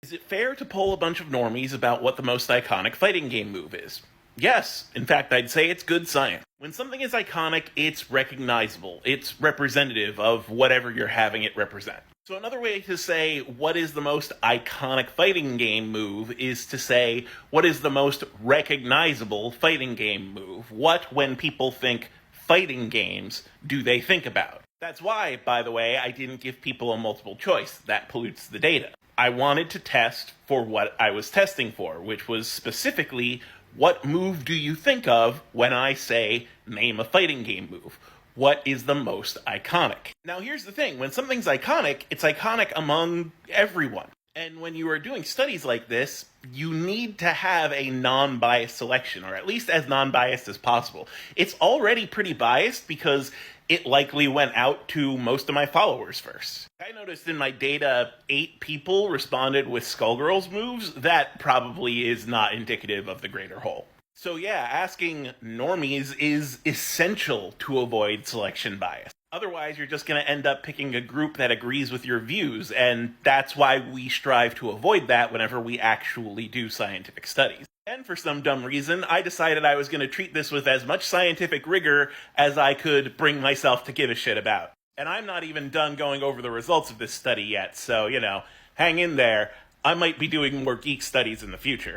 Is it fair to poll a bunch of normies about what the most iconic fighting game move is? Yes. In fact, I'd say it's good science. When something is iconic, it's recognizable. It's representative of whatever you're having it represent. So another way to say what is the most iconic fighting game move is to say what is the most recognizable fighting game move. What, when people think fighting games, do they think about? That's why, by the way, I didn't give people a multiple choice. That pollutes the data. I wanted to test for what I was testing for, which was specifically, what move do you think of when I say, name a fighting game move? What is the most iconic? Now here's the thing, when something's iconic, it's iconic among everyone. And when you are doing studies like this, you need to have a non-biased selection, or at least as non-biased as possible. It's already pretty biased because it likely went out to most of my followers first. I noticed in my data 8 people responded with Skullgirls moves. That probably is not indicative of the greater whole. So yeah, asking normies is essential to avoid selection bias. Otherwise, you're just going to end up picking a group that agrees with your views, and that's why we strive to avoid that whenever we actually do scientific studies. And for some dumb reason, I decided I was going to treat this with as much scientific rigor as I could bring myself to give a shit about. And I'm not even done going over the results of this study yet, so, hang in there. I might be doing more geek studies in the future.